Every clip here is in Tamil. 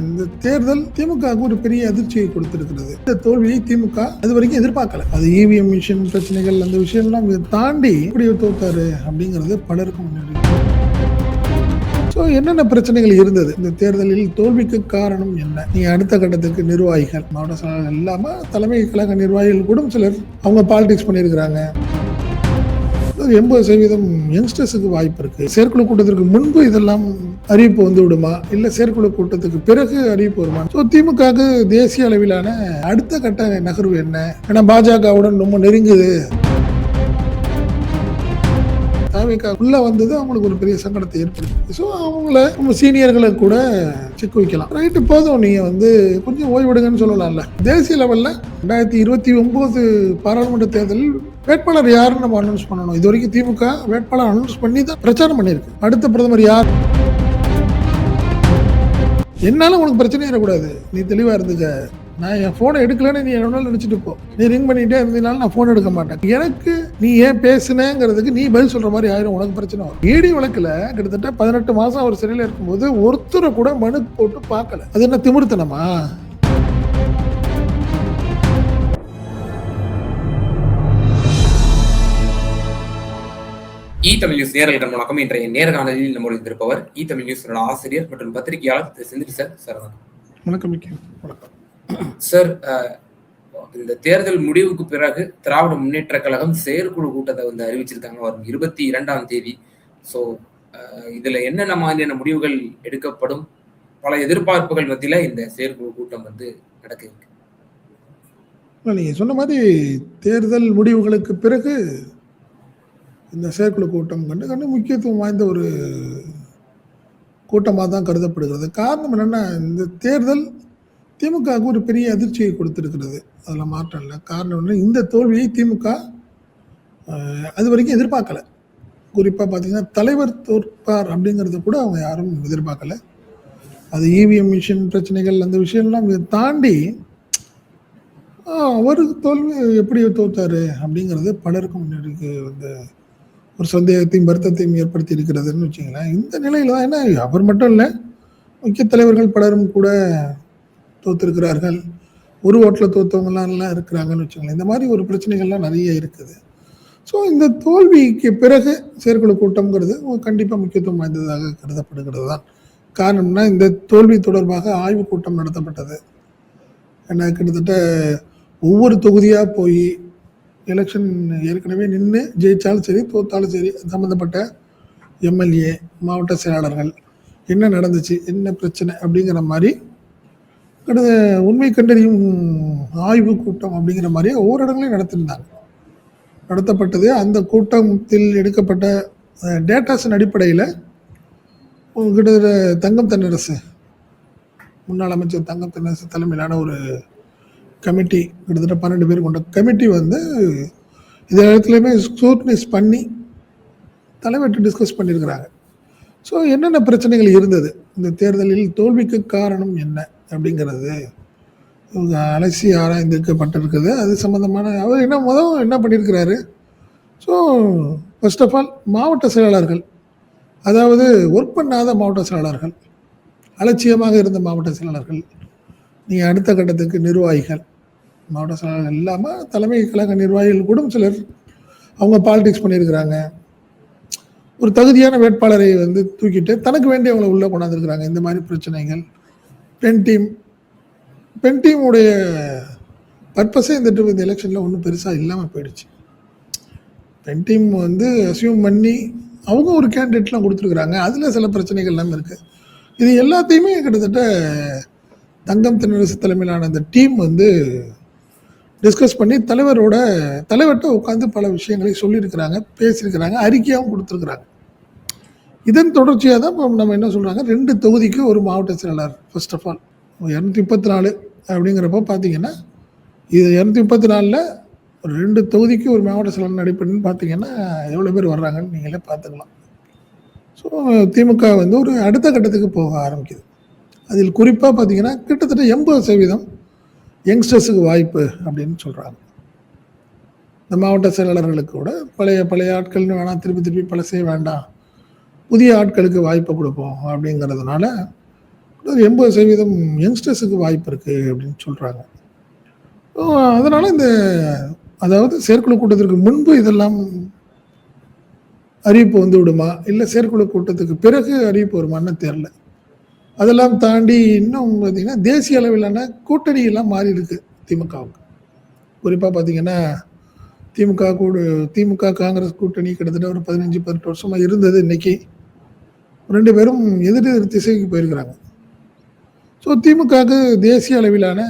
இந்த தேர்தல் திமுகவுக்கு ஒரு பெரிய அதிர்ச்சியை கொடுத்திருக்கிறது. இந்த தோல்வியை திமுக அது வரைக்கும் எதிர்பார்க்கல. அது இவிஎம் மிஷின் பிரச்சனைகள் அந்த விஷயம்லாம் தாண்டி இப்படி தோத்தாரு அப்படிங்கிறது பலருக்கும் முன்னாடி. என்னென்ன பிரச்சனைகள் இருந்தது இந்த தேர்தலில் தோல்விக்கு காரணம் என்ன? நீங்க அடுத்த கட்டத்துக்கு நிர்வாகிகள் மாவட்ட செயலாளர் இல்லாம தலைமை கழக நிர்வாகிகள் கூட சிலர் அவங்க பாலிடிக்ஸ் பண்ணியிருக்கிறாங்க. 80% யங்ஸ்டர்ஸுக்கு வாய்ப்பு இருக்கு. செயற்குழு கூட்டத்திற்கு முன்பு இதெல்லாம் அறிவிப்பு வந்து விடுமா, இல்ல செயற்குழு கூட்டத்துக்கு பிறகு அறிவிப்பு வருமா? திமுகவுக்கு தேசிய அளவிலான அடுத்த கட்ட நகர்வு என்ன? ஏன்னா பாஜகவுடன் ரொம்ப நெருங்குது. உள்ள வந்தது அவங்களுக்கு ஒரு பெரிய சங்கடத்தை ஏற்படுத்தி, ஸோ அவங்கள நம்ம சீனியர்களை கூட செக் வைக்கலாம். ரைட்டு, போதும், நீங்க வந்து கொஞ்சம் ஓய்விடுங்கன்னு சொல்லலாம்ல. தேசிய லெவல்ல 2029 பாராளுமன்ற தேர்தலில் வேட்பாளர் யாருன்னு நம்ம அனௌன்ஸ் பண்ணணும். இது வரைக்கும் திமுக வேட்பாளர் அனௌன்ஸ் பண்ணி தான் பிரச்சாரம் பண்ணியிருக்கு. அடுத்த பிரதமர் யார்? என்னால உனக்கு பிரச்சனை வரக்கூடாது, நீ தெளிவா இருந்துக்க. நான் என் போனை எடுக்கலன்னு நீ என்ன நினைச்சிட்டு போ. நீ ரிங் பண்ணிட்டே இருந்தீங்கனாலும் நான் போன் எடுக்க மாட்டேன். எனக்கு நீ ஏன் பேசுனேங்கிறதுக்கு நீ பதில் சொல்ற மாதிரி ஆயிரும், உனக்கு பிரச்சனை வரும். ஈடி வழக்குல கிட்டத்தட்ட 18 மாசம் அவர் சிறையில் இருக்கும்போது ஒருத்தரை கூட மனு போட்டு பார்க்கல. அது என்ன திமிர்த்தனமா? தமிழ் நியூஸ் நேயர்களுக்கு வணக்கம். இன்றைய நேர்காணலில் நம்முடன் இருப்பவர் தமிழ் நியூஸ் ஆசிரியர் மற்றும் பத்திரிகையாளர் திரு செந்தில் சார். வணக்கம். சார், இந்த தேர்தல் முடிவுக்கு பிறகு திராவிட முன்னேற்ற கழகம் செயற்குழு கூட்டத்தை வந்து அறிவிச்சிருக்காங்க வரும் 22ஆம் தேதி. ஸோ இதுல என்னென்ன மாதிரியான முடிவுகள் எடுக்கப்படும்? பல எதிர்பார்ப்புகள் மத்தியில இந்த செயற்குழு கூட்டம் வந்து நடக்க இருக்கு. நீங்க சொன்ன மாதிரி தேர்தல் முடிவுகளுக்கு பிறகு இந்த செயற்குழு கூட்டம் கண்டு முக்கியத்துவம் வாய்ந்த ஒரு கூட்டமாக தான் கருதப்படுகிறது. காரணம் என்னன்னா, இந்த தேர்தல் திமுகவுக்கு ஒரு பெரிய அதிர்ச்சியை கொடுத்திருக்கிறது. அதில் மாற்றம் இல்லை. காரணம் என்ன, இந்த தோல்வியை திமுக அது வரைக்கும் எதிர்பார்க்கல. குறிப்பாக பார்த்தீங்கன்னா தலைவர் தோற்பார் அப்படிங்கிறத கூட அவங்க யாரும் எதிர்பார்க்கல. அது இவிஎம் மிஷின் பிரச்சனைகள் அந்த விஷயம்லாம் தாண்டி அவர் தோல்வி எப்படி தோத்தாரு அப்படிங்கிறது பலருக்கும் முன்னாடி வந்து ஒரு சந்தேகத்தையும் வருத்தத்தையும் ஏற்படுத்தி இருக்கிறதுன்னு வச்சுங்களேன். இந்த நிலையில தான், ஏன்னா அவர் மட்டும் இல்லை, முக்கிய தலைவர்கள் பலரும் கூட தோத்திருக்கிறார்கள். ஒரு ஓட்டில் தோத்தவங்கலாம் இருக்கிறாங்கன்னு வச்சுங்களேன். இந்த மாதிரி ஒரு பிரச்சனைகள்லாம் நிறைய இருக்குது. ஸோ இந்த தோல்விக்கு பிறகு செயற்குழு கூட்டம்ங்கிறது கண்டிப்பாக முக்கியத்துவம் வாய்ந்ததாக கருதப்படுகிறது தான். காரணம்னா, இந்த தோல்வி தொடர்பாக ஆய்வு கூட்டம் நடத்தப்பட்டது. ஏன்னா கிட்டத்தட்ட ஒவ்வொரு தொகுதியாக போய் எலெக்ஷன் ஏற்கனவே நின்று ஜெயிச்சாலும் சரி தோத்தாலும் சரி சம்மந்தப்பட்ட எம்எல்ஏ மாவட்ட செயலாளர்கள் என்ன நடந்துச்சு, என்ன பிரச்சனை அப்படிங்கிற மாதிரி உண்மை கண்டறியும் ஆய்வு கூட்டம் அப்படிங்கிற மாதிரி ஒவ்வொரு இடங்களையும் நடத்தப்பட்டது. அந்த கூட்டத்தில் எடுக்கப்பட்ட டேட்டாஸின் அடிப்படையில் கிட்டத்தட்ட தங்கம் தென்னரசு, முன்னாள் அமைச்சர் தங்கம் தென்னரசு தலைமையிலான ஒரு கமிட்டி, கிட்டத்தட்ட 12 பேர் கொண்ட கமிட்டி வந்து இது இடத்துலையுமே ஸ்க்ரூட்னைஸ் பண்ணி தலைவர்கிட்ட டிஸ்கஸ் பண்ணியிருக்கிறாங்க. ஸோ என்னென்ன பிரச்சனைகள் இருந்தது, இந்த தேர்தலில் தோல்விக்கு காரணம் என்ன அப்படிங்கிறது அலசி ஆராய்ந்திருக்கப்பட்டிருக்குது. அது சம்மந்தமான அவர் என்ன பண்ணியிருக்கிறாரு. ஸோ ஃபர்ஸ்ட் ஆஃப் ஆல் மாவட்ட செயலாளர்கள், அதாவது ஒர்க் பண்ணாத மாவட்ட செயலாளர்கள், அலட்சியமாக இருந்த மாவட்ட செயலாளர்கள், நீங்கள் அடுத்த கட்டத்துக்கு நிர்வாகிகள் மாவட்ட செயலாளர்கள் இல்லாமல் தலைமை கழக நிர்வாகிகள் கூட சிலர் அவங்க பாலிடிக்ஸ் பண்ணியிருக்கிறாங்க. ஒரு தகுதியான வேட்பாளரை வந்து தூக்கிட்டு தனக்கு வேண்டி அவங்கள உள்ளே கொண்டாந்துருக்கிறாங்க. இந்த மாதிரி பிரச்சனைகள். பெண் டீமுடைய பர்பஸே இந்த எலெக்ஷனில் ஒன்றும் பெருசாக இல்லாமல் போயிடுச்சு. பெண் டீம் வந்து அசியூம் பண்ணி அவங்க ஒரு கேண்டிடேட்லாம் கொடுத்துருக்குறாங்க. அதில் சில பிரச்சனைகள் எல்லாமே இருக்குது. இது எல்லாத்தையுமே கிட்டத்தட்ட தங்கம் தென்னரசு தலைமையிலான அந்த டீம் வந்து டிஸ்கஸ் பண்ணி தலைவர்கிட்ட உட்காந்து பல விஷயங்களை சொல்லியிருக்கிறாங்க, பேசியிருக்கிறாங்க, அறிக்கையாகவும் கொடுத்துருக்குறாங்க. இதன் தொடர்ச்சியாக தான் நம்ம என்ன சொல்கிறாங்க, 2 தொகுதிக்கு ஒரு மாவட்ட செயலாளர். ஃபர்ஸ்ட் ஆஃப் ஆல் 234 அப்படிங்கிறப்ப பார்த்தீங்கன்னா, இது 234ல் ஒரு 2 தொகுதிக்கு ஒரு மாவட்ட செயலாளர் அடிப்படைன்னு பார்த்தீங்கன்னா எவ்வளோ பேர் வர்றாங்கன்னு நீங்களே பார்த்துக்கலாம். ஸோ திமுக வந்து ஒரு அடுத்த கட்டத்துக்கு போக ஆரம்பிக்குது. அதில் குறிப்பாக பார்த்தீங்கன்னா கிட்டத்தட்ட 80% யங்ஸ்டர்ஸுக்கு வாய்ப்பு அப்படின்னு சொல்கிறாங்க. இந்த மாவட்ட செயலாளர்களுக்கு கூட பழைய ஆட்கள்னு வேணாம், திருப்பி பழசே வேண்டாம், புதிய ஆட்களுக்கு வாய்ப்பை கொடுப்போம் அப்படிங்கிறதுனால ஒரு 80% யங்ஸ்டர்ஸுக்கு வாய்ப்பு இருக்குது அப்படின்னு சொல்கிறாங்க. அதனால் இந்த அதாவது செயற்குழு கூட்டத்திற்கு முன்பு இதெல்லாம் அறிவிப்பு வந்து விடுமா, இல்லை செயற்குழு கூட்டத்துக்கு பிறகு அறிவிப்பு வருமான்னு தெரில. அதெல்லாம் தாண்டி இன்னும் பார்த்தீங்கன்னா தேசிய அளவிலான கூட்டணி எல்லாம் மாறி இருக்கு திமுகவுக்கு. குறிப்பாக பார்த்தீங்கன்னா திமுக காங்கிரஸ் கூட்டணி கிட்டத்தட்ட ஒரு 15-18 வருஷமாக இருந்தது. இன்னைக்கு 2 பேரும் எதிர் திசைக்கு போயிருக்கிறாங்க. ஸோ திமுகவுக்கு தேசிய அளவிலான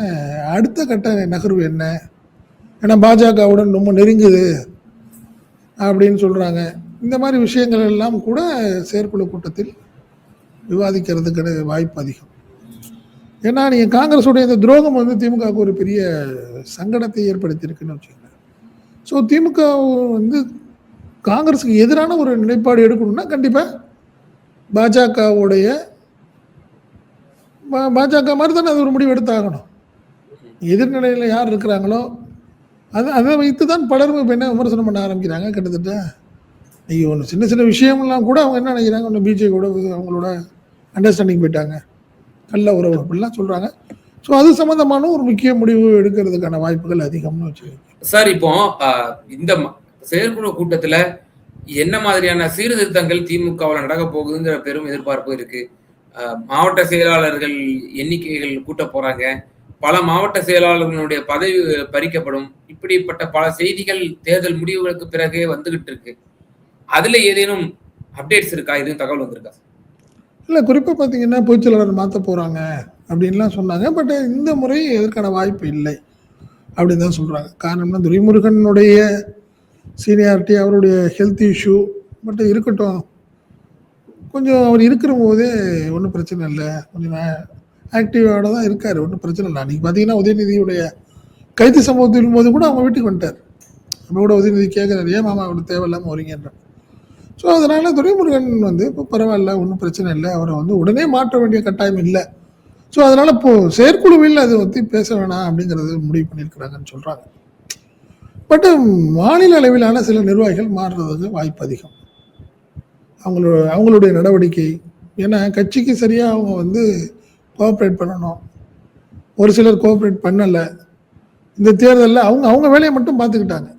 அடுத்த கட்ட நகர்வு என்ன? ஏன்னா பாஜகவுடன் ரொம்ப நெருங்குது அப்படின்னு சொல்கிறாங்க. இந்த மாதிரி விஷயங்கள் எல்லாம் கூட செயற்குழு கூட்டத்தில் விவாதிக்கிறதுக்கு வாய்ப்பு அதிகம். ஏன்னா நீங்கள் காங்கிரஸுடைய இந்த துரோகம் வந்து திமுகவுக்கு ஒரு பெரிய சங்கடத்தை ஏற்படுத்தியிருக்குன்னு வச்சுக்கோங்க. ஸோ திமுக வந்து காங்கிரஸுக்கு எதிரான ஒரு நிலைப்பாடு எடுக்கணும்னா கண்டிப்பாக பாஜக மாதிரி தானே அது ஒரு முடிவு எடுத்தாகணும். எதிர்நிலையில் யார் இருக்கிறாங்களோ அதை வைத்து தான் பலரும் இப்போ என்ன விமர்சனம் பண்ண ஆரம்பிக்கிறாங்க. கிட்டத்தட்ட ஐயோ ஒன்று சின்ன சின்ன விஷயம்லாம் கூட அவங்க என்ன நினைக்கிறாங்க, ஒன்று பிஜேபி கூட அவங்களோட அண்டர்ஸ்டாண்டிங் போயிட்டாங்க, கள்ள உறவு அப்படிலாம் சொல்கிறாங்க. ஸோ அது சம்மந்தமான ஒரு முக்கிய முடிவு எடுக்கிறதுக்கான வாய்ப்புகள் அதிகம்னு வச்சுக்கோங்க. சார், இப்போ இந்த செயற்குழு கூட்டத்தில் என்ன மாதிரியான சீர்திருத்தங்கள் திமுகவில் நடக்க போகுதுங்கிற பெரும் எதிர்பார்ப்பு இருக்கு. மாவட்ட செயலாளர்கள் எண்ணிக்கைகள் கூட்ட போறாங்க, பல மாவட்ட செயலாளர்களுடைய பதவி பறிக்கப்படும், இப்படிப்பட்ட பல செய்திகள் தேர்தல் முடிவுகளுக்கு பிறகே வந்துகிட்டு இருக்கு. அதுல ஏதேனும் அப்டேட்ஸ் இருக்கா? எதுவும் தகவல் வந்திருக்கா? இல்லை, குறிப்பாக பார்த்தீங்கன்னா பொதுச்செயலாளர் மாற்ற போகிறாங்க அப்படின்லாம் சொன்னாங்க. பட் இந்த முறை எதற்கான வாய்ப்பு இல்லை அப்படின்னு தான் சொல்கிறாங்க. காரணம்னா துரைமுருகனுடைய சீனியாரிட்டி, அவருடைய ஹெல்த் இஷ்யூ. பட் இருக்கட்டும், கொஞ்சம் அவர் இருக்கிற போதே ஒன்றும் பிரச்சனை இல்லை, கொஞ்சம் ஆக்டிவோட தான் இருக்கார், ஒன்றும் பிரச்சனை இல்லை. அன்றைக்கி பார்த்தீங்கன்னா உதயநிதியுடைய கைது சம்பவத்தின் போது கூட அவங்க வீட்டுக்கு வந்துட்டார். அவரோட உதயநிதி கேட்குறாரு, ஏன் மாமா அவர் தேவையில்லாமல் வரீங்கன்ற. ஸோ அதனால் துரைமுருகன் வந்து இப்போ பரவாயில்ல, ஒன்றும் பிரச்சனை இல்லை, அவரை வந்து உடனே மாற்ற வேண்டிய கட்டாயம் இல்லை. ஸோ அதனால் இப்போது செயற்குழுவில் அதை பற்றி பேச வேணாம் அப்படிங்கிறது முடிவு பண்ணியிருக்கிறாங்கன்னு சொல்கிறாங்க. பட் மாநில அளவிலான சில நிர்வாகிகள் மாறுறதுக்கு வாய்ப்பு அதிகம். அவங்களுடைய நடவடிக்கை, ஏன்னா கட்சிக்கு சரியாக அவங்க வந்து கோஆப்ரேட் பண்ணணும். ஒரு சிலர் கோஆப்ரேட் பண்ணலை. இந்த தேர்தலில் அவங்க வேலையை மட்டும் பார்த்துக்கிட்டாங்க.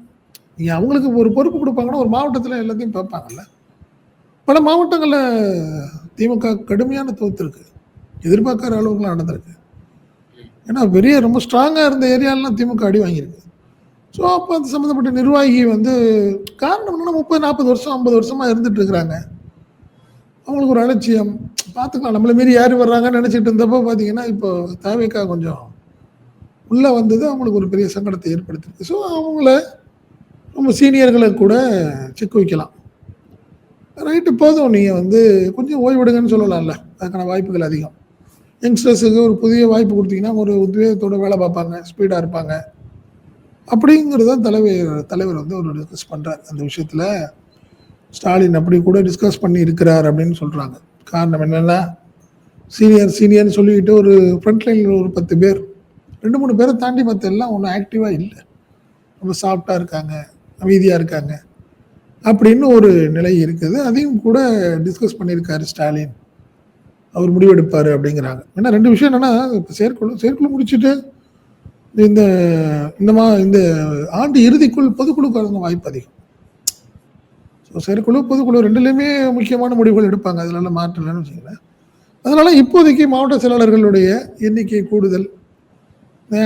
நீங்கள் அவங்களுக்கு ஒரு பொறுப்பு கொடுப்பாங்கன்னா ஒரு மாவட்டத்தில் எல்லாத்தையும் பார்ப்பாங்கல்ல. பல மாவட்டங்களில் திமுக கடுமையான தோற்றுருக்கு, எதிர்பார்க்காத அளவுக்குலாம் நடந்திருக்கு. ஏன்னா பெரிய ரொம்ப ஸ்ட்ராங்காக இருந்த ஏரியாலெலாம் திமுக அடி வாங்கியிருக்கு. ஸோ அப்போ அது சம்மந்தப்பட்ட நிர்வாகி வந்து காரணம் என்னன்னா 30-40 வருஷம் 50 வருஷமாக இருந்துட்டு இருக்கிறாங்க. அவங்களுக்கு ஒரு அலட்சியம், பார்த்துக்கலாம் நம்மளை மீறி யார் வர்றாங்கன்னு நினச்சிட்டு இருந்தப்போ பார்த்தீங்கன்னா இப்போ தேவைக்கா கொஞ்சம் உள்ளே வந்தது அவங்களுக்கு ஒரு பெரிய சங்கடத்தை ஏற்படுத்திருக்கு. ஸோ அவங்கள நம்ம சீனியர்களை கூட செக் வைக்கலாம். ரைட்டு, போதும், நீங்கள் வந்து கொஞ்சம் ஓய்விடுங்கன்னு சொல்லலாம்ல, அதுக்கான வாய்ப்புகள் அதிகம். யங்ஸ்டர்ஸுக்கு ஒரு புதிய வாய்ப்பு கொடுத்தீங்கன்னா ஒரு உத்வேகத்தோட வேலை பார்ப்பாங்க, ஸ்பீடாக இருப்பாங்க. அப்படிங்கிறது தான் தலைவர் வந்து ஒரு டிஸ்கஸ் பண்ணுறார். அந்த விஷயத்தில் ஸ்டாலின் அப்படி கூட டிஸ்கஸ் பண்ணி இருக்கிறார் அப்படின்னு சொல்கிறாங்க. காரணம் என்னென்னா, சீனியர்னு சொல்லிக்கிட்டு ஒரு ஃப்ரண்ட் லைனில் ஒரு 10 பேர், 2-3 பேரை தாண்டி மற்ற எல்லாம் ஒன்றும் ஆக்டிவாக இல்லை, ரொம்ப சாஃப்டாக இருக்காங்க, அமைதியாக இருக்காங்க அப்படின்னு ஒரு நிலை இருக்குது. அதையும் கூட டிஸ்கஸ் பண்ணியிருக்காரு ஸ்டாலின், அவர் முடிவெடுப்பார் அப்படிங்கிறாங்க. ஏன்னா 2 விஷயம் என்னென்னா, இப்போ செயற்குழு முடிச்சுட்டு இந்த ஆண்டு இறுதிக்குள் பொதுக்குழுக்கான வாய்ப்பு அதிகம். ஸோ செயற்குழு பொதுக்குழு ரெண்டுலேயுமே முக்கியமான முடிவுகள் எடுப்பாங்க, அதனால மாற்றலன்னு வச்சுக்கோங்களேன். அதனால் இப்போதைக்கு மாவட்ட செயலாளர்களுடைய எண்ணிக்கை கூடுதல்,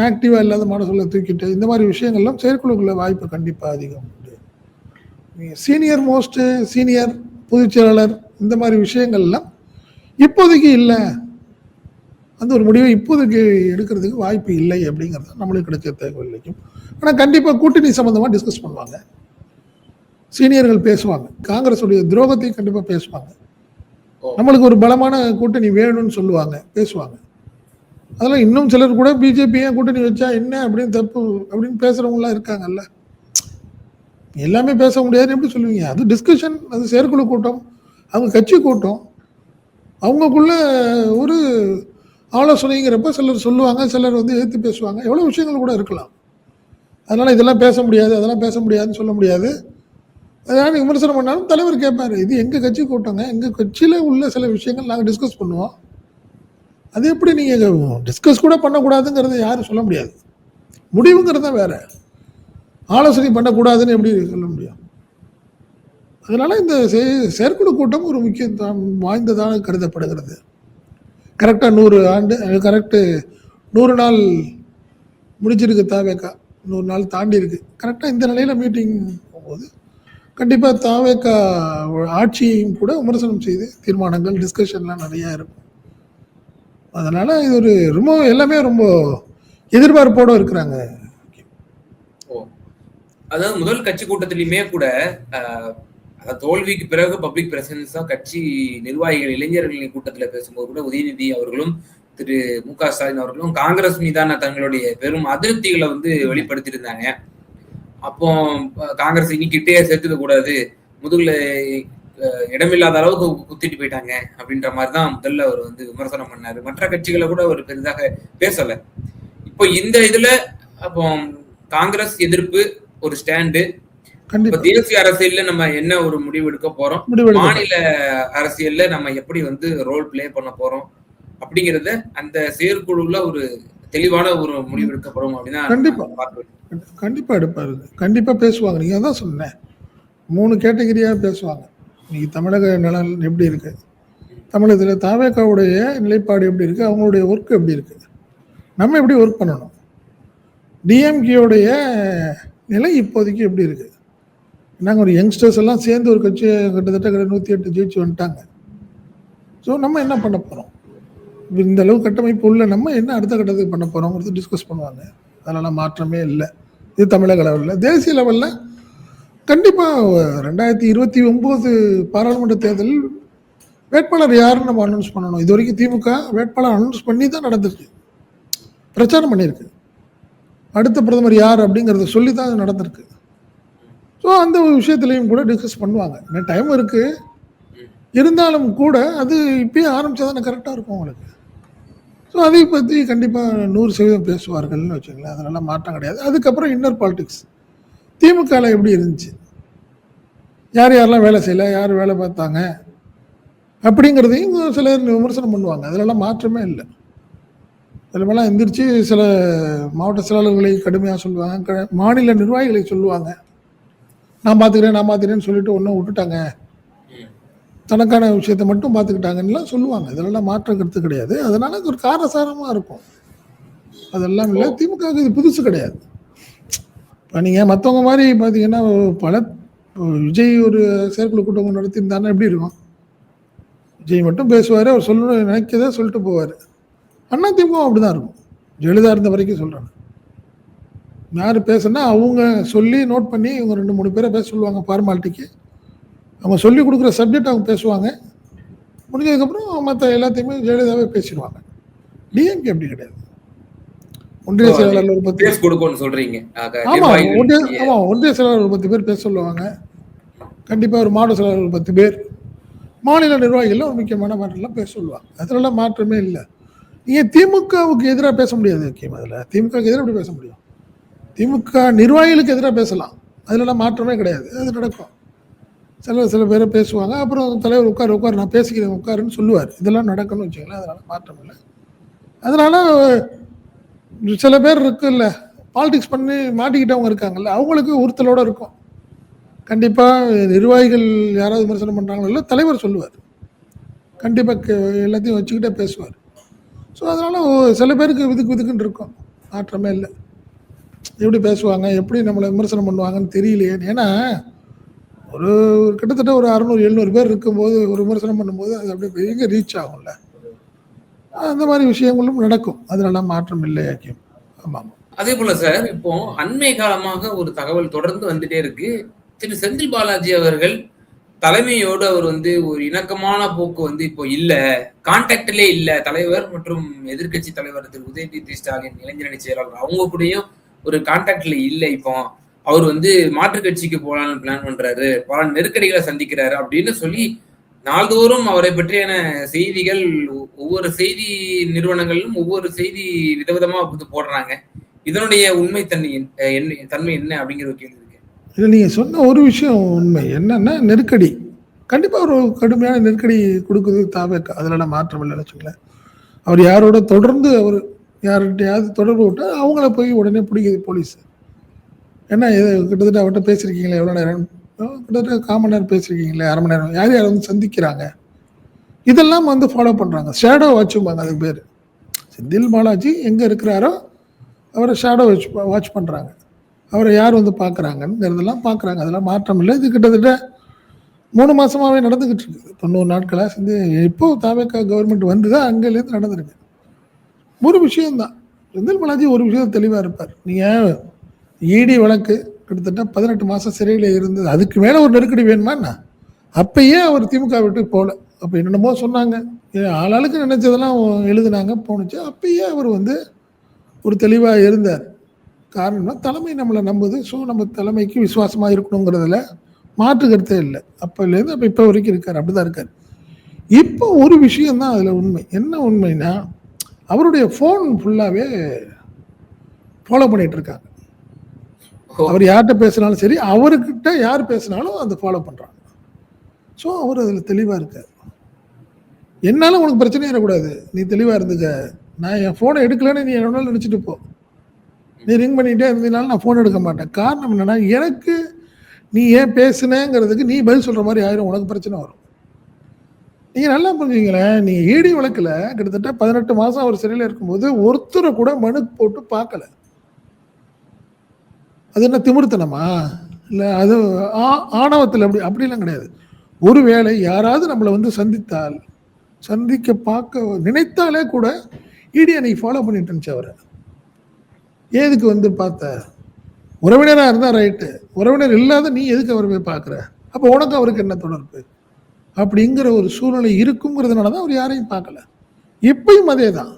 ஆக்டிவாக இல்லாத மாவட்ட செயலாளர் தூக்கிட்டு, இந்த மாதிரி விஷயங்கள்லாம் செயற்குழுக்குள்ள வாய்ப்பு கண்டிப்பாக அதிகம் உண்டு. சீனியர் பொதுச் செயலாளர் இந்த மாதிரி விஷயங்கள்லாம் இப்போதைக்கு இல்லை, அந்த ஒரு முடிவை இப்போதைக்கு எடுக்கிறதுக்கு வாய்ப்பு இல்லை அப்படிங்கிறது நம்மளுக்கு கிடைச்ச தகவல் இல்லைக்கும். ஆனால் கண்டிப்பாக கூட்டணி சம்மந்தமாக டிஸ்கஸ் பண்ணுவாங்க, சீனியர்கள் பேசுவாங்க, காங்கிரஸுடைய துரோகத்தை கண்டிப்பாக பேசுவாங்க, நம்மளுக்கு ஒரு பலமான கூட்டணி வேணும்னு சொல்லுவாங்க, பேசுவாங்க. அதெல்லாம் இன்னும் சிலர் கூட பிஜேபி ஏன் கூட்டணி வச்சா என்ன அப்படின்னு தப்பு அப்படின்னு பேசுகிறவங்களாம் இருக்காங்கல்ல. எல்லாமே பேச முடியாதுன்னு எப்படி சொல்லுவீங்க? அது டிஸ்கஷன், அது செயற்குழு கூட்டம், அவங்க கட்சி கூட்டம், அவங்களுக்குள்ள ஒரு ஆலோசனைங்கிறப்ப சிலர் சொல்லுவாங்க, சிலர் வந்து எதிர்த்து பேசுவாங்க, எவ்வளோ விஷயங்கள் கூட இருக்கலாம். அதனால் இதெல்லாம் பேச முடியாது, அதெல்லாம் பேச முடியாதுன்னு சொல்ல முடியாது. அதனால் விமர்சனம் பண்ணாலும் தலைவர் கேட்பார், இது எங்கள் கட்சி கூட்டங்க, எங்கள் கட்சியில் உள்ள சில விஷயங்கள் நாங்கள் டிஸ்கஸ் பண்ணுவோம், அது எப்படி நீங்கள் டிஸ்கஸ் கூட பண்ணக்கூடாதுங்கிறத யாரும் சொல்ல முடியாது. முடிவுங்கிறது தான் வேற. ஆலோசனை பண்ணக்கூடாதுன்னு எப்படி சொல்ல முடியும்? அதனால இந்த செயற்குழு கூட்டம் ஒரு முக்கியத்துவம் வாய்ந்ததாக கருதப்படுகிறது. கரெக்டாக 100 ஆண்டு கரெக்டு 100 நாள் முடிஞ்சிருக்கு தாவேக்கா, 100 நாள் தாண்டி இருக்கு. கரெக்டாக இந்த நிலையில் மீட்டிங் போகும்போது கண்டிப்பாக தாவேக்கா ஆட்சியையும் கூட விமர்சனம் செய்து தீர்மானங்கள் டிஸ்கஷன்லாம் நிறையா இருக்கும். அதனால இது ஒரு ரொம்ப எல்லாமே ரொம்ப எதிர்பார்ப்போட இருக்கிறாங்க. அதாவது முதல் கட்சி கூட்டத்திலுமே கூட தோல்விக்கு பிறகு பப்ளிக் பிரசன்ஸா கட்சி நிர்வாகிகள் இளைஞர்களின் கூட்டத்தில் பேசும்போது கூட உதயநிதி அவர்களும் திரு மு.க. ஸ்டாலின் அவர்களும் காங்கிரஸ் மீதான தங்களுடைய பெரும் அதிருப்திகளை வந்து வெளிப்படுத்தியிருந்தாங்க. அப்போ காங்கிரஸ் இன்னைக்கிட்டே சேர்த்துக்க கூடாது, முதுகுல இடமில்லாத அளவுக்கு குத்திட்டு போயிட்டாங்க அப்படின்ற மாதிரிதான் முதல்ல அவர் வந்து விமர்சனம் பண்ணாரு. மற்ற கட்சிகளை கூட அவர் பெரிதாக பேசல. இப்போ இந்த இதுல அப்போ காங்கிரஸ் எதிர்ப்பு ஒரு ஸ்டாண்டு, தேசிய அரசியல்ல நம்ம என்ன ஒரு முடிவு எடுக்க போறோம், மாநில அரசியல்ல நம்ம எப்படி வந்து ரோல் பிளே பண்ண போறோம் அப்படிங்கறத அந்த செயற்குழுல ஒரு தெளிவான ஒரு முடிவு எடுக்கப்படும் அப்படின்னா கண்டிப்பா எடுப்பாரு, கண்டிப்பா பேசுவாங்க. நீங்க தான் சொன்னேன், 3 கேட்டகரியா பேசுவாங்க. இன்னைக்கு தமிழக நிலம் எப்படி இருக்கு, தமிழகத்தில் தாவேக்காவுடைய நிலைப்பாடு எப்படி இருக்கு, அவங்களுடைய ஒர்க் எப்படி இருக்கு, நம்ம எப்படி ஒர்க் பண்ணணும், டிஎம்கேவுடைய நிலை இப்போதைக்கு எப்படி இருக்கு. நாங்கள் ஒரு யங்ஸ்டர்ஸ் எல்லாம் சேர்ந்து ஒரு கட்சி கிட்டத்தட்ட 108 ஜெயிச்சு வந்துட்டாங்க. ஸோ நம்ம என்ன பண்ண போகிறோம், இந்த அளவு கட்டமைப்பு உள்ள நம்ம என்ன அடுத்த கட்டத்துக்கு பண்ண போகிறோங்கிறது டிஸ்கஸ் பண்ணுவாங்க. அதனால் மாற்றமே இல்லை. இது தமிழக லெவலில். தேசிய லெவலில் கண்டிப்பாக 2029 பாராளுமன்ற தேர்தலில் வேட்பாளர் யாருன்னு நம்ம அனௌன்ஸ் பண்ணணும். இது வரைக்கும் திமுக வேட்பாளர் அனௌன்ஸ் பண்ணி தான் நடந்திருக்கு, பிரச்சாரம் பண்ணியிருக்கு. அடுத்த பிரதமர் யார் அப்படிங்கிறத சொல்லி தான் நடந்திருக்கு. ஸோ அந்த விஷயத்துலையும் கூட டிஸ்கஸ் பண்ணுவாங்க. இன்னும் டைம் இருக்குது, இருந்தாலும் கூட அது இப்பயே ஆரம்பித்தா தானே கரெக்டாக இருக்கும் அவங்களுக்கு. ஸோ அதை பற்றி கண்டிப்பாக 100% பேசுவார்கள்னு வச்சுங்களேன். அதனால் மாற்றம் கிடையாது. அதுக்கப்புறம் இன்னர் பாலிடிக்ஸ் திமுகவில் எப்படி இருந்துச்சு, யார் யாரெல்லாம் வேலை செய்யலை, யார் வேலை பார்த்தாங்க அப்படிங்கிறதையும் சிலர் விமர்சனம் பண்ணுவாங்க. அதிலெல்லாம் மாற்றமே இல்லை. சிலமெல்லாம் எந்திரிச்சு சில மாவட்ட செயலாளர்களை கடுமையாக சொல்லுவாங்க, மாநில நிர்வாகிகளை சொல்லுவாங்க, நான் பார்த்துக்கிறேன்னு சொல்லிட்டு ஒன்றும் விட்டுட்டாங்க, தனக்கான விஷயத்தை மட்டும் பார்த்துக்கிட்டாங்கன்னுலாம் சொல்லுவாங்க. இதெல்லாம் மாற்ற கருத்து கிடையாது. அதனால இது ஒரு காரசாரமாக இருக்கும். அதெல்லாம் இல்லை. திமுக இது புதுசு கிடையாது. இப்போ நீங்கள் மற்றவங்க மாதிரி பார்த்தீங்கன்னா பல விஜய் ஒரு செயற்குழு கூட்டம் நடத்தியிருந்தாருன்னா எப்படி இருக்கும், விஜய் மட்டும் பேசுவார், அவர் சொல்லணும்னு நினைக்கதே சொல்லிட்டு போவார். அண்ணா திமுக அப்படி தான் இருக்கும். ஜெயலலிதா இருந்த வரைக்கும் சொல்கிறாங்க, யார் பேசுனா அவங்க சொல்லி நோட் பண்ணி இவங்க 2-3 பேரை பேச சொல்லுவாங்க ஃபார்மாலிட்டிக்கு. அவங்க சொல்லி கொடுக்குற சப்ஜெக்ட் அவங்க பேசுவாங்க, முடிஞ்சதுக்கப்புறம் மற்ற எல்லாத்தையுமே ஜெயலலிதாவே பேசிடுவாங்க. டிஎம்கே அப்படி கிடையாது. ஒன்றிய செயலாளர் ஒரு 10 பேர் கொடுக்கணும்னு சொல்கிறீங்க. ஆமாம், ஒன்றிய செயலாளர் ஒரு 10 பேர் பேச சொல்லுவாங்க. கண்டிப்பாக ஒரு மாவட்ட செயலாளர் ஒரு 10 பேர், மாநில நிர்வாகிகள் ஒரு முக்கியமான மாற்றம்லாம் பேச சொல்லுவாங்க. அதெல்லாம் மாற்றமே இல்லை. நீங்கள் திமுகவுக்கு எதிராக பேச முடியாது. அதில் திமுகவுக்கு எதிராக எப்படி பேச முடியும்? திமுக நிர்வாகிகளுக்கு எதிராக பேசலாம், அதிலெல்லாம் மாற்றமே கிடையாது. அது நடக்கும். சில பேரை பேசுவாங்க, அப்புறம் தலைவர் உட்கார் நான் பேசிக்கிறேன் உட்காருன்னு சொல்லுவார். இதெல்லாம் நடக்கணும்னு வச்சுக்கலாம். அதனால் மாற்றம் இல்லை. அதனால் சில பேர் இருக்குல்ல, பாலிடிக்ஸ் பண்ணி மாட்டிக்கிட்டவங்க இருக்காங்கல்ல, அவங்களுக்கு உறுத்தலோடு இருக்கும். கண்டிப்பாக நிர்வாகிகள் யாராவது விமர்சனம் பண்ணுறாங்களோ இல்லை, தலைவர் சொல்லுவார், கண்டிப்பாக எல்லாத்தையும் வச்சுக்கிட்டே பேசுவார். ஸோ அதனால் சில பேருக்கு விதுக்குன்னு இருக்கும், மாற்றமே இல்லை. எப்படி பேசுவாங்க, எப்படி நம்மளை விமர்சனம் பண்ணுவாங்கன்னு தெரியலையே. ஏன்னா ஒரு கிட்டத்தட்ட ஒரு 600-700 பேர் இருக்கும்போது ஒரு விமர்சனம் பண்ணும்போது அது அப்படியே பெரிய ரீச் ஆகும்ல. அந்த மாதிரி விஷயங்களும் நடக்கும். அதனால மாற்றம் இல்லை. ஆமாம். அதே போல சார், இப்போ அண்மை காலமாக ஒரு தகவல் தொடர்ந்து வந்துட்டே இருக்கு. திரு செந்தில் பாலாஜி அவர்கள் தலைமையோடு அவர் வந்து ஒரு இணக்கமான போக்கு வந்து இப்போ இல்ல, கான்டாக்ட்லே இல்ல. தலைவர் மற்றும் எதிர்கட்சி தலைவர் திரு உதயநிதி ஸ்டாலின் இளைஞரணி செயலாளர் அவங்க கூடயும் ஒரு கான்டாக்ட்ல இல்ல. இப்போ அவர் வந்து மாற்றுக் கட்சிக்கு போலான்னு பிளான் பண்றாரு, பல நெருக்கடிகளை சந்திக்கிறாரு அப்படின்னு சொல்லி நாள்தோறும் அவரை பற்றியான செய்திகள் ஒவ்வொரு செய்தி நிறுவனங்களிலும் ஒவ்வொரு செய்தி விதவிதமா போடுறாங்க. இதனுடைய உண்மை தன்மை என்ன அப்படிங்கிற ஒரு கேள்வி இருக்கு. இல்லை, நீங்கள் சொன்ன ஒரு விஷயம் உண்மை. என்னன்னா நெருக்கடி, கண்டிப்பாக ஒரு கடுமையான நெருக்கடி கொடுக்குது தாவேக்கா. அதிலெல்லாம் மாற்றம் இல்லைன்னு வச்சுங்களேன். அவர் யாரோட தொடர்ந்து அவர் யார்கிட்டயாவது தொடர்பு விட்டா அவங்கள போய் உடனே பிடிக்குது போலீஸ். ஏன்னா கிட்டத்தட்ட அவர்கிட்ட பேசியிருக்கீங்களே எவ்வளோ நேரம், கிட்டத்தட்ட 1/4 மணி நேரம் பேசியிருக்கீங்களே, 1/2 மணி நேரம், யார் யார் வந்து சந்திக்கிறாங்க, இதெல்லாம் வந்து ஃபாலோ பண்ணுறாங்க. ஷேடோ வாட்சும்பாங்க அதுக்கு பேர். செந்தில் பாலாஜி எங்கே இருக்கிறாரோ அவரை ஷேடோ வாட்ச் பண்ணுறாங்க. அவரை யார் வந்து பார்க்குறாங்கங்கிறதெல்லாம் பார்க்குறாங்க. அதெல்லாம் மாற்றம் இல்லை. இது கிட்டத்தட்ட 3 மாதமாகவே நடந்துக்கிட்டு இருக்குது. 90 நாட்களாக சேர்ந்து இப்போ தாவேக்கா கவர்மெண்ட் வந்து தான் அங்கேருந்து நடந்திருக்கு. ஒரு விஷயம்தான், செந்தில் பாலாஜி ஒரு விஷயம் தெளிவாக இருப்பார். நீங்கள் இடி வழக்கு கிட்டத்தட்ட 18 மாதம் சிறையில் இருந்தது, அதுக்கு மேலே ஒரு நெருக்கடி வேணுமாண்ணா? அப்பயே அவர் திமுக விட்டு போகல. அப்போ என்னென்னமோ சொன்னாங்க, ஆளாளுக்கு நினைச்சதெல்லாம் எழுதுனாங்க, போணுச்சு. அப்பயே அவர் வந்து ஒரு தெளிவாக இருந்தார். காரணம்னா தலைமை நம்மளை நம்புது. ஸோ நம்ம தலைமைக்கு விசுவாசமாக இருக்கணுங்கிறதுல மாற்று கருத்தே இல்லை. அப்போலேருந்து அப்போ இப்போ வரைக்கும் இருக்கார், அப்படிதான் இருக்கார். இப்போ ஒரு விஷயம்தான் அதில் உண்மை. என்ன உண்மைன்னா, அவருடைய ஃபோன் ஃபுல்லாகவே ஃபாலோ பண்ணிட்டு இருக்காங்க. அவர் யார்கிட்ட பேசினாலும் சரி, அவர்கிட்ட யார் பேசினாலும் அதை ஃபாலோ பண்ணுறாங்க. ஸோ அவர் அதில் தெளிவாக இருக்கார். என்னாலும் உனக்கு பிரச்சனையே இருக்கக்கூடாது, நீ தெளிவாக இருந்துக்க. நான் என் ஃபோனை எடுக்கலன்னு நீ எவ்வளோ நினச்சிட்டு போ, நீ ரிங் பண்ணிகிட்டே இருந்தீங்கனாலும் நான் ஃபோன் எடுக்க மாட்டேன். காரணம் என்னென்னா, எனக்கு நீ ஏன் பேசுனேங்கிறதுக்கு நீ பதில் சொல்கிற மாதிரி ஆயிரும், உனக்கு பிரச்சனை வரும். நீங்கள் நல்லா புரிஞ்சுங்களேன், நீங்கள் ஈடி வழக்கில் கிட்டத்தட்ட 18 மாதம் அவர் சிறையில் இருக்கும்போது ஒருத்தரை கூட மனு போட்டு பார்க்கல. அது என்ன திமிர்த்தனமா? இல்லை அது ஆணவத்தில்? அப்படிலாம் கிடையாது. ஒருவேளை யாராவது நம்மளை வந்து சந்திக்க பார்க்க நினைத்தாலே கூட இடி அன்னைக்கு ஃபாலோ பண்ணிட்டு இருந்துச்சு அவரை. எதுக்கு வந்து பார்த்த? உறவினராக இருந்தால் ரைட்டு, உறவினர் இல்லாத நீ எதுக்கு அவர் போய் பார்க்குற? அப்போ உனக்கு அவருக்கு என்ன தொடர்பு? அப்படிங்கிற ஒரு சூழ்நிலை இருக்குங்கிறதுனால தான் அவர் யாரையும் பார்க்கல. இப்பயும் அதே தான்.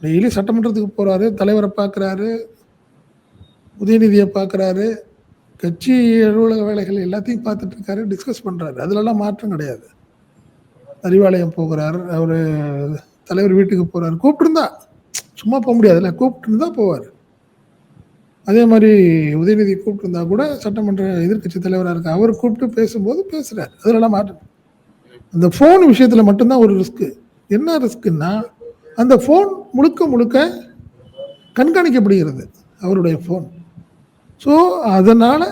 டெய்லி சட்டமன்றத்துக்கு போகிறாரு, தலைவரை பார்க்குறாரு, உதயநிதியை பார்க்குறாரு, கட்சி அலுவலக வேலைகள் எல்லாத்தையும் பார்த்துட்டு இருக்காரு, டிஸ்கஸ் பண்ணுறாரு. அதிலெல்லாம் மாற்றம் கிடையாது. அறிவாலயம் போகிறார், அவர் தலைவர் வீட்டுக்கு போகிறார், கூப்பிட்டுருந்தா, சும்மா போக முடியாதுல்ல, கூப்பிட்டுருந்தா போவார். அதே மாதிரி உதயநிதி கூப்பிட்டுருந்தா கூட சட்டமன்ற எதிர்கட்சி தலைவராக இருக்கு, அவர் கூப்பிட்டு பேசும்போது பேசுகிறார். அதிலெல்லாம் மாற்றம். அந்த ஃபோன் விஷயத்தில் மட்டும்தான் ஒரு ரிஸ்க்கு. என்ன ரிஸ்க்குன்னா, அந்த ஃபோன் முழுக்க கண்காணிக்கப்படுகிறது, அவருடைய ஃபோன். ஸோ அதனால்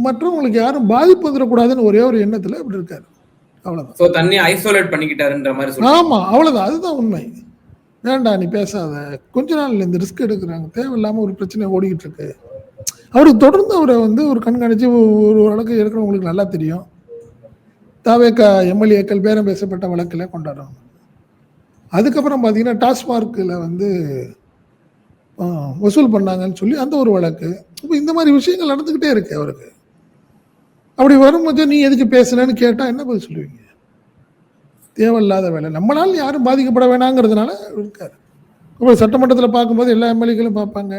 மற்றவங்களுக்கு யாரும் பாதிப்பு வந்துடக்கூடாதுன்னு ஒரே ஒரு எண்ணத்தில் இப்படி இருக்காரு, அவ்வளோதான். ஸோ தண்ணி ஐசோலேட் பண்ணிக்கிட்டாருன்ற மாதிரி. ஆமாம், அவ்வளோதான், அதுதான் உண்மை. வேண்டாம் நீ பேசாத, கொஞ்ச நாள் இந்த ரிஸ்க் எடுக்கிறாங்க, தேவையில்லாமல் ஒரு பிரச்சனை ஓடிக்கிட்டு இருக்கு. அவருக்கு தொடர்ந்து அவரை வந்து ஒரு கண்காணித்து ஒரு வழக்கு இருக்கிறவங்களுக்கு நல்லா தெரியும். தாவேக்கா எம்எல்ஏக்கள் பேரம் பேசப்பட்ட வழக்கில் கொண்டாடுறாங்க. அதுக்கப்புறம் பார்த்தீங்கன்னா டாஸ்மார்க்கில் வந்து வசூல் பண்ணாங்கன்னு சொல்லி அந்த ஒரு வழக்கு. இப்போ இந்த மாதிரி விஷயங்கள் நடந்துக்கிட்டே இருக்கு அவருக்கு. அப்படி வரும்போது நீ எதுக்கு பேசலன்னு கேட்டால் என்ன பதில் சொல்லுவீங்க? தேவையில்லாத வேலை. நம்மளால் யாரும் பாதிக்கப்பட வேணாங்கிறதுனால இருக்காரு. இப்போ சட்டமன்றத்தில் பார்க்கும்போது எல்லா எம்எல்ஏக்களும் பார்ப்பாங்க.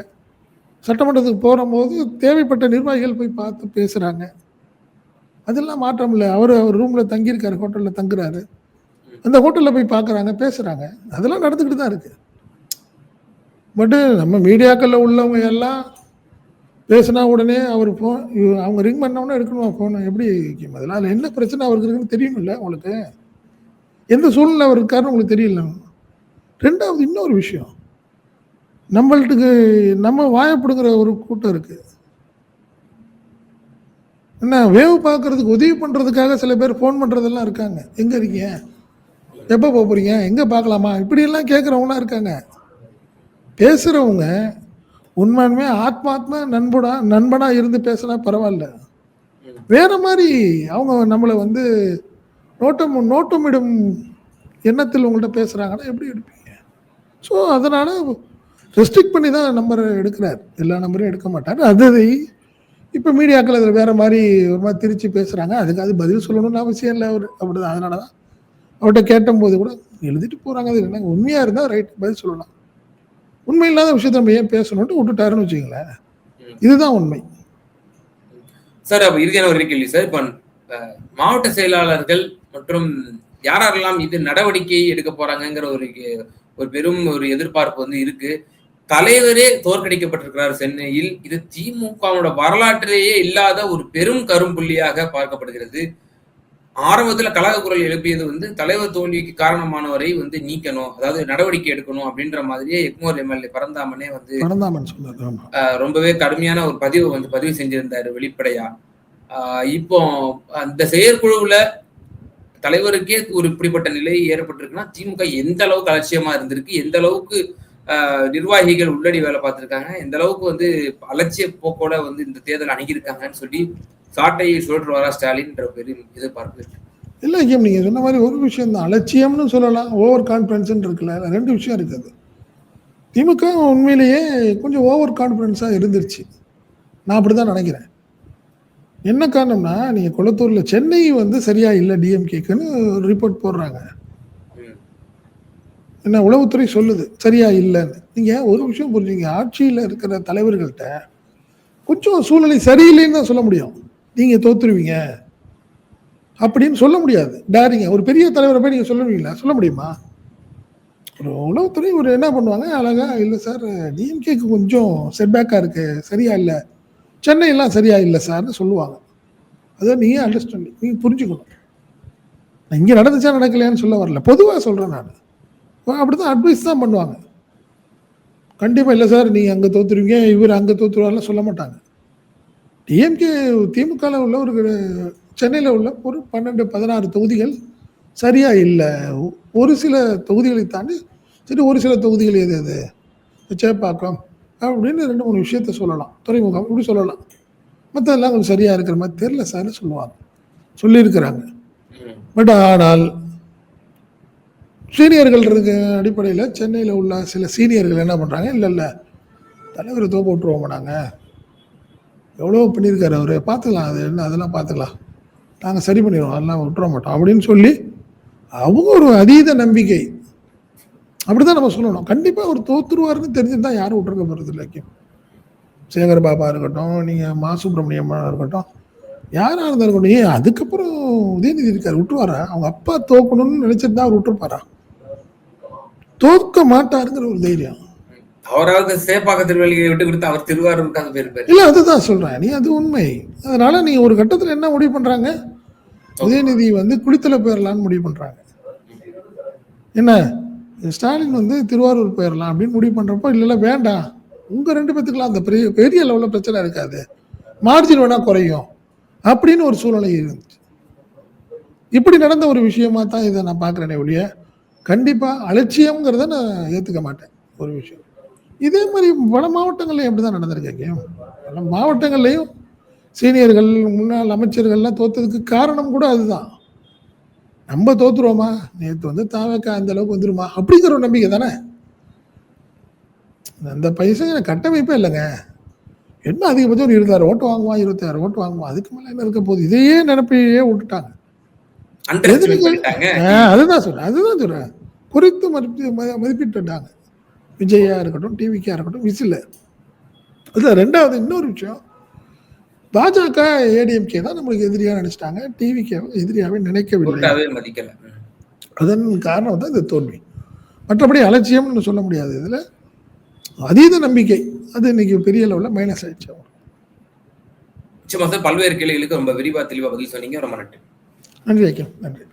சட்டமன்றத்துக்கு போகும்போது தேவைப்பட்ட நிர்வாகிகள் போய் பார்த்து பேசுகிறாங்க. அதெல்லாம் மாற்றம் இல்லை. அவர் ரூமில் தங்கியிருக்காரு, ஹோட்டலில் தங்குறாரு, அந்த ஹோட்டலில் போய் பார்க்குறாங்க, பேசுகிறாங்க. அதெல்லாம் நடந்துக்கிட்டு தான் இருக்குது. பட்டு நம்ம மீடியாக்களில் உள்ளவங்க எல்லாம் பேசினா உடனே அவர் ஃபோன், அவங்க ரிங் பண்ணோன்னே எடுக்கணும் ஃபோனை. எப்படி அதெல்லாம் அதில் என்ன பிரச்சனை அவருக்கு இருக்குன்னு தெரியும் இல்லை உங்களுக்கு? எந்த சூழ்நிலை அவர் இருக்காருன்னு உங்களுக்கு தெரியல. ரெண்டாவது இன்னொரு விஷயம், நம்மள்ட்டுக்கு நம்ம வாயப்படுங்கிற ஒரு கூட்டம் இருக்குது. என்ன வேவு பார்க்கறதுக்கு உதவி பண்ணுறதுக்காக சில பேர் ஃபோன் பண்ணுறதெல்லாம் இருக்காங்க. எங்கே இருக்கீங்க, எப்போ போகிறீங்க, எங்கே பார்க்கலாமா, இப்படியெல்லாம் கேட்குறவங்களாம் இருக்காங்க. பேசுகிறவங்க உண்மையுமே ஆத்மாத்மா நண்பனாக இருந்து பேசினா பரவாயில்ல. வேற மாதிரி அவங்க நம்மளை வந்து நோட்டமிடும் எண்ணத்தில் உங்கள்கிட்ட பேசுகிறாங்கன்னா எப்படி எடுப்பீங்க? ஸோ அதனால் ரெஸ்ட்ரிக்ட் பண்ணி தான் நம்பரை எடுக்கிறார், எல்லா நம்பரையும் எடுக்க மாட்டார். அது இப்போ மீடியாக்கள் அதில் வேறு மாதிரி ஒரு மாதிரி திரிச்சு பேசுகிறாங்க. அதுக்கு அது பதில் சொல்லணும்னு அவசியம் இல்லை அவர். அப்படி தான். அதனால தான் அவர்கிட்ட கேட்டபோது கூட எழுதிட்டு போகிறாங்க. அது என்ன உண்மையாக இருந்தால் ரைட் பதில் சொல்லலாம், உண்மை இல்லாத விஷயத்த நம்ம ஏன் பேசணும்ட்டு விட்டுட்டாருன்னு வச்சுங்களேன். இதுதான் உண்மை சார். அப்போ இறுதியான ஒரு கேள்வி சார். இப்போ மாவட்ட செயலாளர்கள் மற்றும் யாரெல்லாம் இது நடவடிக்கை எடுக்க போறாங்கிற ஒரு பெரும் ஒரு எதிர்பார்ப்பு வந்து இருக்கு. தலைவரே தோற்கடிக்கப்பட்டிருக்கிறார் சென்னையில். இது திமுகவோட வரலாற்றிலேயே இல்லாத ஒரு பெரும் கரும்புள்ளியாக பார்க்கப்படுகிறது. ஆரம்பத்துல கலக குரல் எழுப்பியது வந்து தலைவர் தோல்விக்கு காரணமானவரை வந்து நீக்கணும், அதாவது நடவடிக்கை எடுக்கணும் அப்படின்ற மாதிரியே எக்மோர் எம்எல்ஏ பரந்தாமனே வந்து பரந்தாமன் சொன்னார். ஆமா. ரொம்பவே கடுமையான ஒரு பதிவு வந்து பதிவு செஞ்சிருந்தாரு வெளிப்படையா. இப்போ அந்த செயற்குழுவுல தலைவருக்கே ஒரு இப்படிப்பட்ட நிலை ஏற்பட்டிருக்குன்னா திமுக எந்த அளவுக்கு அலட்சியமா இருந்திருக்கு, எந்த அளவுக்கு நிர்வாகிகள் உள்ளடி வேலை பார்த்திருக்காங்க, எந்த அளவுக்கு வந்து அலட்சிய போக்கோட வந்து இந்த தேர்தல் அணுகியிருக்காங்கன்னு சொல்லி சாட்டையை சுழற்றுவாரா ஸ்டாலின்ற பெரிய எதிர்பார்ப்பு இருக்கு. இல்லை ஐயம், நீங்கள் சொன்ன மாதிரி ஒரு விஷயம் தான், அலட்சியம்னு சொல்லலாம், ஓவர் கான்ஃபிடன்ஸ்ன்னு இருக்குல்ல, ரெண்டு விஷயம் இருக்குது. திமுக உண்மையிலேயே கொஞ்சம் ஓவர் கான்ஃபிடன்ஸாக இருந்துருச்சு, நான் அப்படி தான் நினைக்கிறேன். என்ன காரணம்னா, நீங்கள் கொளத்தூரில் சென்னை வந்து சரியா இல்லை டிஎம்கேக்குன்னு ரிப்போர்ட் போடுறாங்க. என்ன உளவுத்துறை சொல்லுது சரியா இல்லைன்னு. நீங்கள் ஒரு விஷயம் புரிஞ்சுங்க, ஆட்சியில் இருக்கிற தலைவர்கள்ட்ட கொஞ்சம் சூழ்நிலை சரியில்லைன்னு தான் சொல்ல முடியும். நீங்கள் தோத்துருவீங்க அப்படின்னு சொல்ல முடியாது. டேரிங்க ஒரு பெரிய தலைவரை போய் நீங்கள் சொல்லுவீங்களா? சொல்ல முடியுமா? ஒரு உளவுத்துறை ஒரு என்ன பண்ணுவாங்க, அழகா இல்லை சார் டிஎம்கேக்கு கொஞ்சம் செட்பேக்காக இருக்குது, சரியா இல்லை, சென்னையெல்லாம் சரியா இல்லை சார்னு சொல்லுவாங்க. அதை நீங்கள் அண்டர்ஸ்டாண்டிங் நீங்கள் புரிஞ்சுக்கணும். நான் இங்கே நடந்துச்சா நடக்கலையான்னு சொல்ல வரல, பொதுவாக சொல்கிறேன் நான். அப்படி தான் அட்வைஸ் தான் பண்ணுவாங்க. கண்டிப்பாக இல்லை சார் நீங்கள் அங்கே தோற்றுருவீங்க, இவர் அங்கே தோற்றுருவார்லாம் சொல்ல மாட்டாங்க. டிஎம்கே திமுகவில் உள்ள ஒரு சென்னையில் உள்ள ஒரு 12-16 தொகுதிகள் சரியா இல்லை. ஒரு சில தொகுதிகளை தாண்டி சரி, ஒரு சில தொகுதிகள் எது எது சேப்பாக்கம் அப்படின்னு 2-3 விஷயத்த சொல்லலாம், துறைமுகம் இப்படி சொல்லலாம். மற்றெல்லாம் கொஞ்சம் சரியாக இருக்கிற மாதிரி தெரியல சார்னு சொல்லுவாங்க, சொல்லியிருக்கிறாங்க. பட் ஆனால் சீனியர்கள் இருக்க அடிப்படையில் சென்னையில் உள்ள சில சீனியர்கள் என்ன பண்ணுறாங்க, இல்லை இல்லை தலைவரை தோக்க விட்டுருவோம் நாங்கள், எவ்வளோ பண்ணியிருக்காரு அவர், பார்த்துக்கலாம், அது என்ன அதெல்லாம் பார்த்துக்கலாம், நாங்கள் சரி பண்ணிடுவோம், அதெல்லாம் விட்டுற மாட்டோம் அப்படின்னு சொல்லி அவங்க ஒரு அதீத நம்பிக்கை. அப்படி தான் நம்ம சொல்லணும். கண்டிப்பாக அவர் தோற்றுருவாருன்னு தெரிஞ்சுருந்தால் யாரும் விட்டுருக்க போகிறது இல்லை. சேகர் பாபா இருக்கட்டும், நீங்கள் மா சுப்பிரமணியம்மா இருக்கட்டும், யாராக இருந்தாலும் இருக்கட்டும். ஏன் அதுக்கப்புறம் உதயநிதி இருக்கார், விட்டுருவாரா? அவங்க அப்பா தோக்கணும்னு நினச்சிருந்தா அவர் விட்டுருப்பாரா? தோற்க மாட்டாருங்கிற ஒரு தைரியம். அவராவது சேப்பாக்க திருவள்ளியை விட்டு கொடுத்து அவர் திருவாரூருக்காக போயிருப்பாரு. இல்லை, அதுதான் சொல்கிறேன், நீ அது உண்மை. அதனால நீங்கள் ஒரு கட்டத்தில் என்ன முடிவு பண்ணுறாங்க, உதயநிதி வந்து குளித்தலை போயிடலான்னு முடிவு பண்ணுறாங்க. என்ன ஸ்டாலின் வந்து திருவாரூர் போயிடலாம் அப்படின்னு முடிவு பண்ணுறப்போ, இல்லை வேண்டாம், உங்கள் 2 பேத்துக்கெல்லாம் அந்த பெரிய பெரிய லெவலில் பிரச்சனை இருக்காது, மார்ஜின் வேணால் குறையும் அப்படின்னு ஒரு சூழ்நிலை இருந்துச்சு. இப்படி நடந்த ஒரு விஷயமா தான் இதை நான் பார்க்குறேனே ஒழிய கண்டிப்பாக அலட்சியம்ங்கிறத நான் ஏற்றுக்க மாட்டேன். ஒரு விஷயம் இதே மாதிரி பல மாவட்டங்கள்லையும் எப்படி தான் நடந்திருக்கீங்க. பல மாவட்டங்கள்லையும் சீனியர்கள் முன்னாள் அமைச்சர்கள்லாம் தோற்றதுக்கு காரணம் கூட அதுதான். நம்ம தோற்றுருவோமா, நேற்று வந்து தாவக்கா அந்த அளவுக்கு வந்துருமா அப்படிங்கிற ஒரு நம்பிக்கை தானே. அந்த பைசா கட்டமைப்பே இல்லைங்க. என்ன அதிகபட்சம் ஒரு 20,000 ஓட்டு வாங்குவான், 26 ஓட்டு வாங்குவான், அதுக்கு மேலே என்ன இருக்க போகுது, இதையே நினைப்பையே விட்டுட்டாங்க. அதுதான் சொல்றேன் குறித்து மதிப்பிட்டுட்டாங்க. விஜயா இருக்கட்டும், டிவிக்கா இருக்கட்டும், விசில். அதுல ரெண்டாவது இன்னொரு விஷயம், பாஜக ஏடிஎம்கே தான் நம்மளுக்கு எதிரியா நினைச்சிட்டாங்க, டிவிக்கே எதிரியாவே நினைக்கவில்லை. அதன் காரணம் தான் இந்த தோல்வி. மற்றபடி அலட்சியம்னு சொல்ல முடியாது. இதுல அதீத நம்பிக்கை அது இன்னைக்கு பெரிய லெவலில் மைனஸ் ஆயிடுச்சு. பல்வேறு கேள்விகளுக்கு ரொம்ப விரிவா தெளிவா பதில் சொன்னீங்க. ரொம்ப நன்றி. நன்றி.